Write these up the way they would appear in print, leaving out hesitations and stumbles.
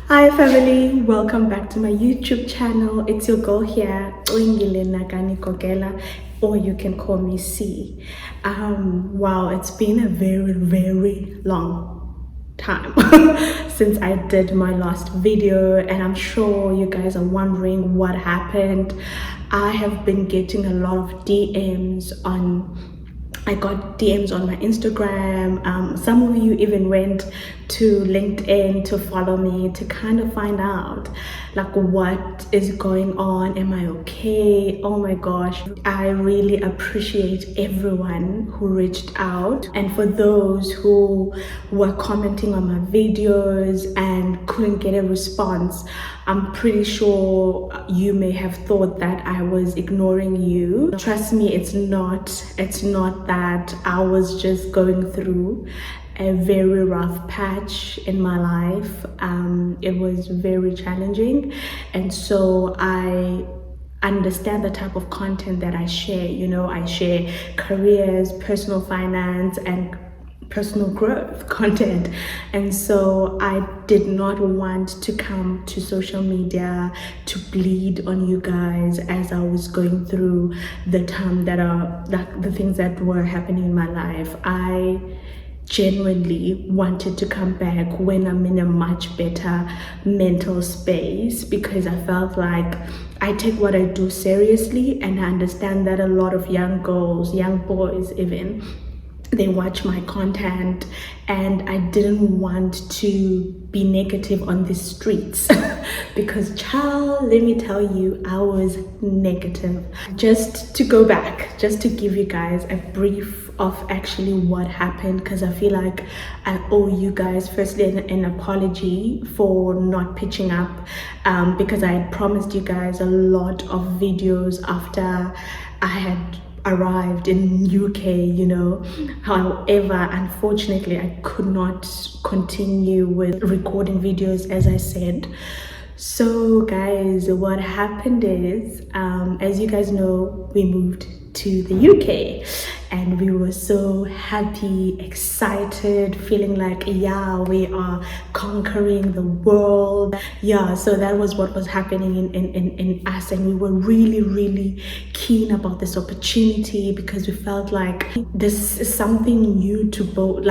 Hi family, welcome back to my YouTube channel. It's your girl here, Cwengile Nakani Gogela, or you can call me C. Wow, it's been a very long time since I did my last video, and I'm sure you guys are wondering what happened. I have been getting a lot of I got DMs on my Instagram. Some of you even went to LinkedIn to follow me to kind of find out like what is going on. Am I okay? Oh my gosh, I really appreciate everyone who reached out, and for those who were commenting on my videos and couldn't get a response. I'm pretty sure you may have thought that I was ignoring you. Trust me, it's not that. I was just going through a very rough patch in my life. It was very challenging, and so I understand the type of content that I share. I share careers, personal finance, and personal growth content, and so I did not want to come to social media to bleed on you guys as I was going through the time the things that were happening in my life. I genuinely wanted to come back when I'm in a much better mental space, because I felt like I take what I do seriously, and I understand that a lot of young girls, young boys even, they watch my content, and I didn't want to be negative on the streets because child, let me tell you, I was negative. Just to go back, just to give you guys a brief of actually what happened, because I feel like I owe you guys firstly an apology for not pitching up, because I had promised you guys a lot of videos after I had arrived in UK. However, unfortunately, I could not continue with recording videos as I said. So guys, what happened is, as you guys know, we moved to the UK, and we were so happy, excited, feeling like, yeah, we are conquering the world. Yeah, so that was what was happening in us, and we were really keen about this opportunity, because we felt like this is something new to both,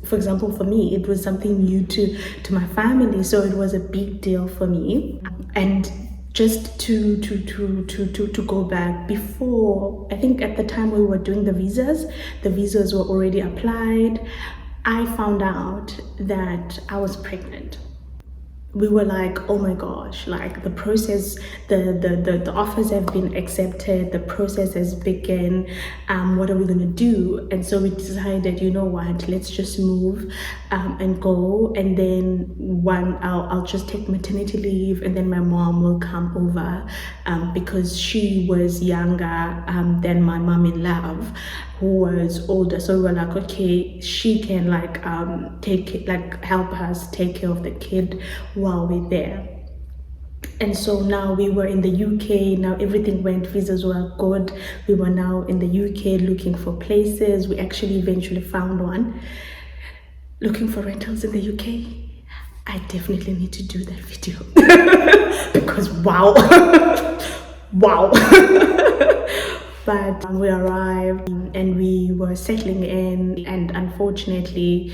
for example, for me, it was something new to my family, so it was a big deal for me. And just to go back, before, I think at the time we were doing the visas were already applied. I found out that I was pregnant. We were like, oh my gosh, like the process, the offers have been accepted, the process has begun. What are we gonna do? And so we decided, you know what, let's just move and go, and then I'll just take maternity leave, and then my mom will come over, because she was younger than my mom in love, who was older. So we were like, okay, she can help us take care of the kid while we're there. And so now we were in the UK. Now everything went, visas were good. We were now in the UK looking for places. We actually eventually found one. Looking for rentals in the UK. I definitely need to do that video because wow. Wow. But we arrived and we were settling in, and unfortunately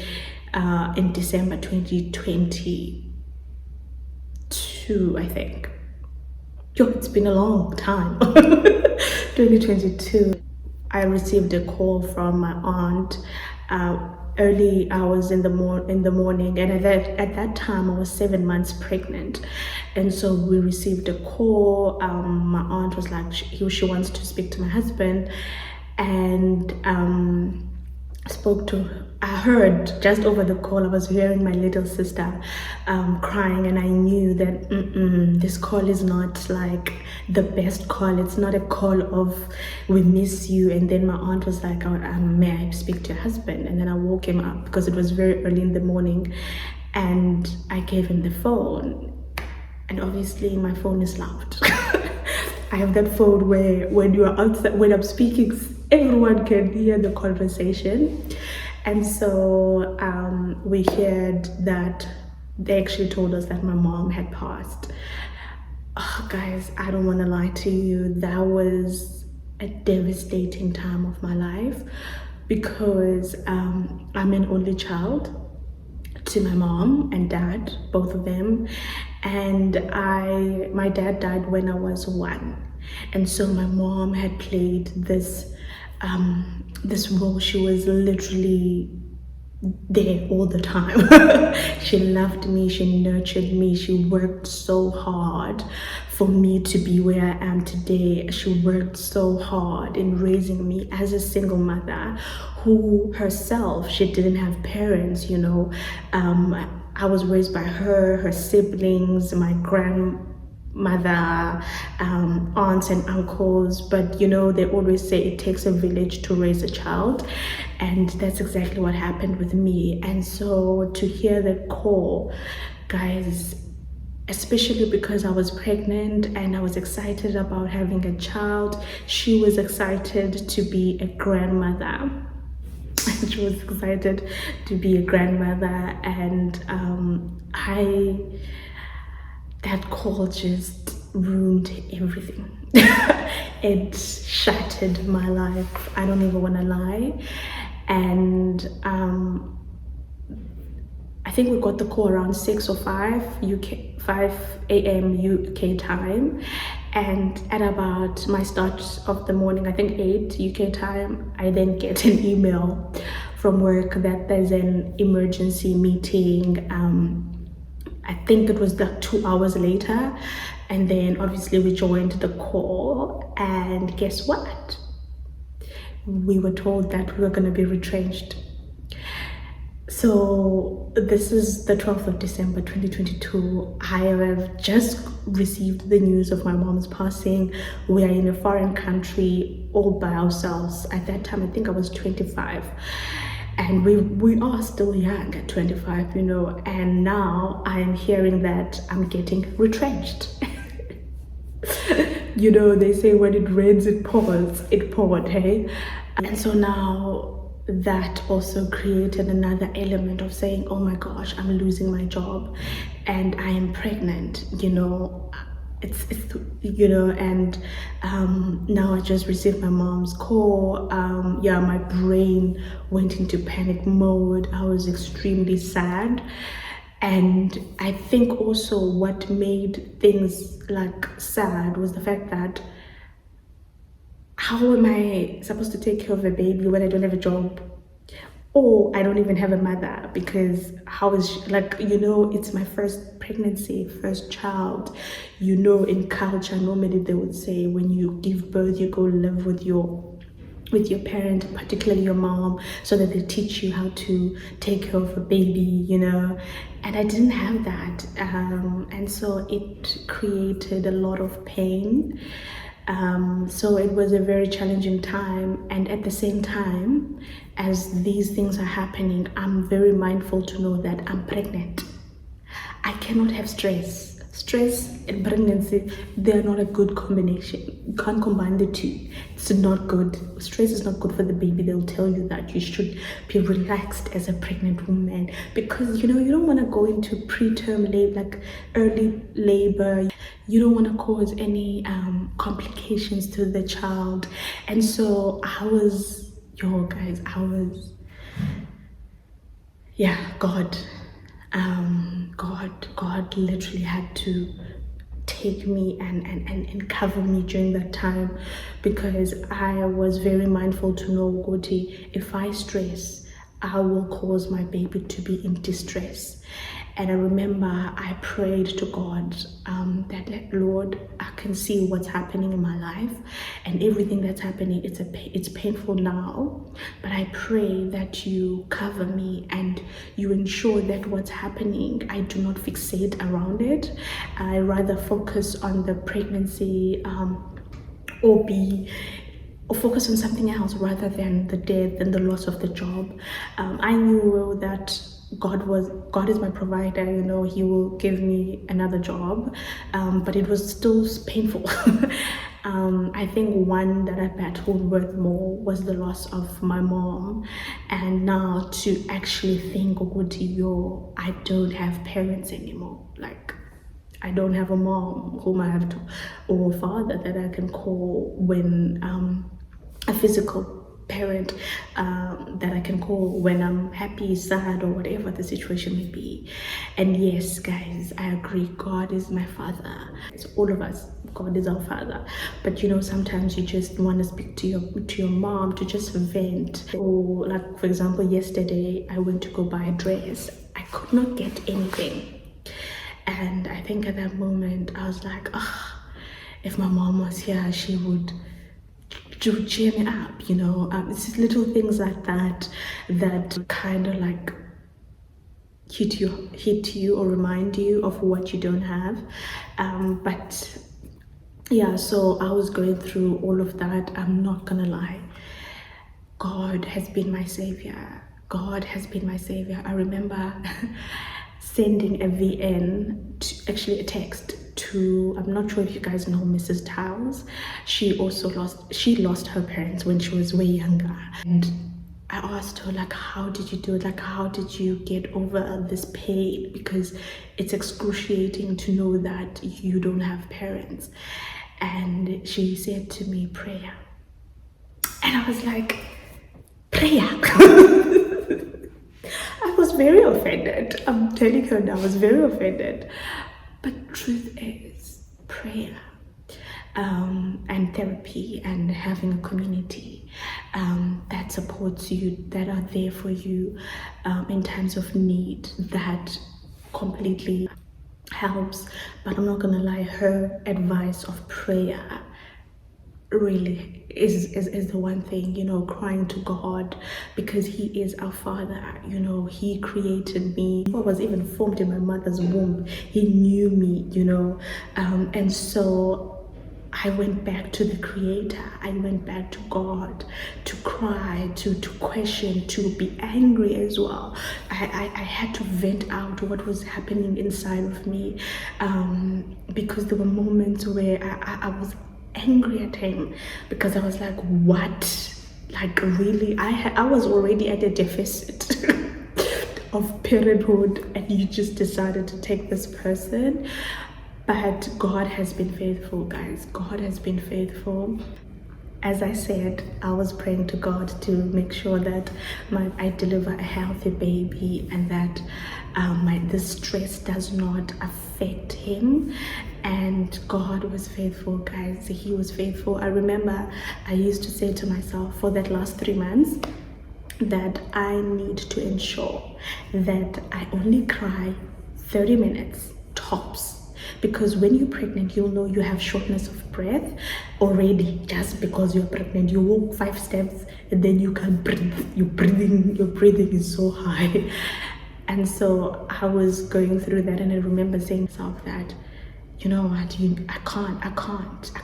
in December 2022, I think. Yo, it's been a long time. 2022, I received a call from my aunt early hours in the morning, and at that time I was 7 months pregnant, and so we received a call. My aunt was like, she wants to speak to my husband, and I heard just over the call, I was hearing my little sister crying, and I knew that this call is not like the best call. It's not a call of we miss you. And then my aunt was like, may I speak to your husband? And then I woke him up because it was very early in the morning, and I gave him the phone, and obviously my phone is loud. I have that phone where when you are outside, when I'm speaking, everyone can hear the conversation. And so we heard that they actually told us that my mom had passed. Oh, guys, I don't want to lie to you. That was a devastating time of my life because I'm an only child to my mom and dad, both of them, and my dad died when I was 1, and so my mom had played this role. She was literally there all the time. She loved me, she nurtured me, she worked so hard for me to be where I am today. She worked so hard in raising me as a single mother who herself, she didn't have parents, you know. I was raised by her siblings, my grandmother, aunts and uncles, but you know, they always say it takes a village to raise a child, and that's exactly what happened with me. And so to hear that call, guys, especially because I was pregnant and I was excited about having a child, she was excited to be a grandmother. She was excited to be a grandmother, and that call just ruined everything. It shattered my life. I don't even want to lie. And I think we got the call around 6 or 5 a.m. UK time, and at about my start of the morning, I think 8 UK time, I then get an email from work that there's an emergency meeting. I think it was like 2 hours later, and then obviously we joined the call, and guess what? We were told that we were going to be retrenched. So this is the 12th of December 2022. I have just received the news of my mom's passing. We are in a foreign country all by ourselves. At that time, I think I was 25. And we are still young at 25, you know. And now I'm hearing that I'm getting retrenched. You know, they say when it rains, it pours. It poured, hey? And so now that also created another element of saying, oh my gosh, I'm losing my job and I am pregnant, you know. It's you know, and now I just received my mom's call. Yeah, my brain went into panic mode. I was extremely sad. And I think also what made things like sad was the fact that how am I supposed to take care of a baby when I don't have a job? Or I don't even have a mother, because how is she, like, you know, it's my first pregnancy, first child. You know, in culture, normally they would say when you give birth, you go live with your parent, particularly your mom, so that they teach you how to take care of a baby, you know. And I didn't have that, and so it created a lot of pain. So it was a very challenging time, and at the same time as these things are happening, I'm very mindful to know that I'm pregnant. I cannot have stress and pregnancy. They're not a good combination. You can't combine the two. It's not good. Stress is not good for the baby. They'll tell you that you should be relaxed as a pregnant woman, because you know, you don't want to go into preterm labor, like early labor. You don't want to cause any complications to the child. And so I was, God literally had to take me and cover me during that time, because I was very mindful to know, Goti, if I stress, I will cause my baby to be in distress. And I remember I prayed to God that, Lord, I can see what's happening in my life, and everything that's happening, it's painful now, but I pray that you cover me and you ensure that what's happening, I do not fixate around it. I rather focus on the pregnancy, or focus on something else rather than the death and the loss of the job. I knew that God is my provider, you know. He will give me another job, but it was still painful. I think one that I battled with more was the loss of my mom, and now to actually think, yo, I don't have parents anymore. Like, I don't have a mom whom I have to, or a father that I can call when a physical parent that I can call when I'm happy, sad, or whatever the situation may be. And yes, guys, I agree, God is my father. It's all of us. God is our father. But you know, sometimes you just want to speak to your mom, to just vent. Or like, for example, yesterday I went to go buy a dress. I could not get anything. And I think at that moment I was like, if my mom was here, she would cheer me up, you know. It's just little things like that that kind of like hit you or remind you of what you don't have. But yeah, so I was going through all of that. I'm not gonna lie, God has been my savior. God has been my savior. I remember sending a actually a text to, I'm not sure if you guys know Mrs. Tiles. She lost her parents when she was way younger. And I asked her, like, how did you do it? Like, how did you get over this pain? Because it's excruciating to know that you don't have parents. And she said to me, prayer. And I was like, prayer? I was very offended. I'm telling her now, I was very offended. But truth is, prayer and therapy and having a community that supports you, that are there for you in times of need, that completely helps. But I'm not gonna lie, her advice of prayer really is the one thing, you know, crying to God, because he is our father. You know, he created me. I was even formed in my mother's womb. He knew me, you know, and so I went back to the creator. I went back to God to cry, to question, to be angry as well. I had to vent out what was happening inside of me, because there were moments where I was angry at him, because I was like, what? Like, really? I was already at a deficit of parenthood, and you just decided to take this person. But God has been faithful, guys. God has been faithful. As I said, I was praying to God to make sure that I deliver a healthy baby, and that the stress does not affect him. And God was faithful, guys. He was faithful. I remember I used to say to myself for that last 3 months that I need to ensure that I only cry 30 minutes tops. Because when you're pregnant, you'll know you have shortness of breath already, just because you're pregnant. You walk 5 steps and then you can't breathe. Your breathing is so high. And so I was going through that, and I remember saying to myself that, you know what, I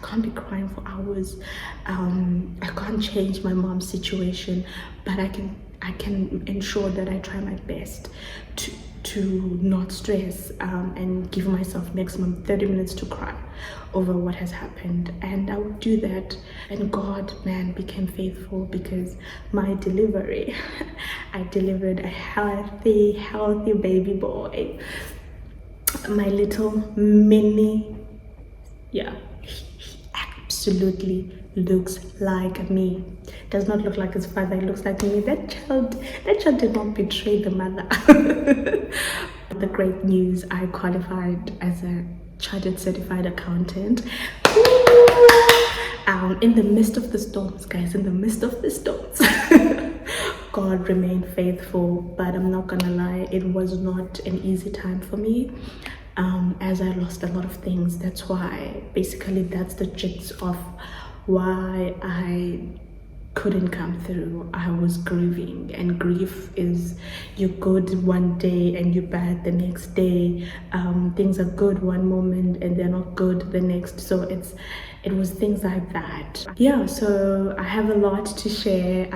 can't be crying for hours. I can't change my mom's situation, but I can ensure that I try my best to not stress, and give myself maximum 30 minutes to cry over what has happened. And I would do that, and God, man, became faithful, because my delivery I delivered a healthy baby boy, my little mini, yeah, he absolutely looks like me. Does not look like his father, he looks like me. That child did not betray the mother. The great news, I qualified as a chartered certified accountant. In the midst of the storms, guys, in the midst of the storms, God remained faithful. But I'm not gonna lie, it was not an easy time for me, as I lost a lot of things. That's why, basically, that's the gist of why I couldn't come through. I was grieving, and grief is, you're good one day and you're bad the next day. Things are good one moment and they're not good the next. So it was things like that. Yeah, so I have a lot to share.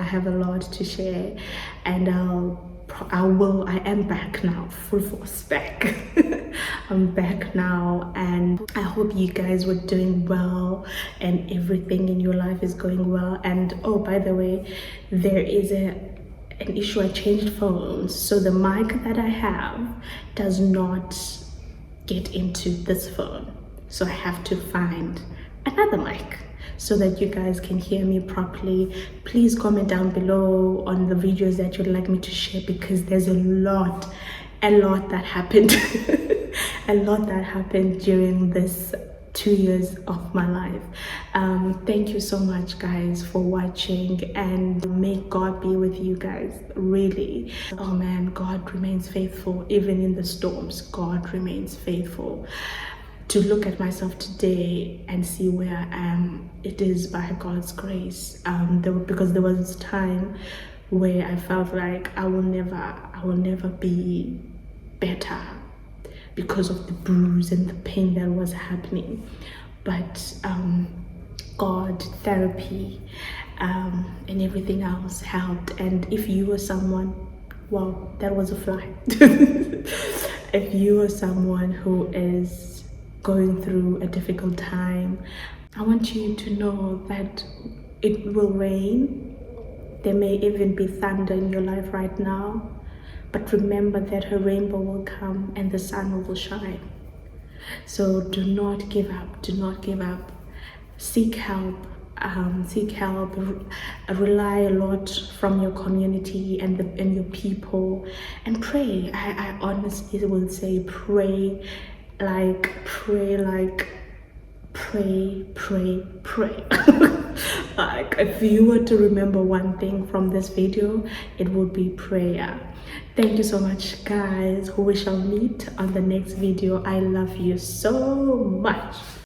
And I'll I am back now, full force back. I'm back now, and I hope you guys were doing well and everything in your life is going well. And oh, by the way, there is an issue. I changed phones, so the mic that I have does not get into this phone, so I have to find another mic so that you guys can hear me properly. Please comment down below on the videos that you'd like me to share, because there's a lot that happened a lot that happened during this 2 years of my life. Thank you so much, guys, for watching, and may God be with you guys, really. Oh man, God remains faithful even in the storms. God remains faithful. To look at myself today and see where I am, it is by God's grace. Because there was a time where I felt like I will never be better because of the bruise and the pain that was happening. But God, therapy, and everything else helped. And if you were someone, wow, that was a fly. If you are someone who is going through a difficult time, I want you to know that it will rain. There may even be thunder in your life right now, but remember that a rainbow will come and the sun will shine. So do not give up. Do not give up. Seek help. Seek help. Rely a lot from your community and your people, and pray. I honestly will say pray like, if you were to remember one thing from this video, it would be prayer. Thank you so much, guys. We shall meet on the next video. I love you so much.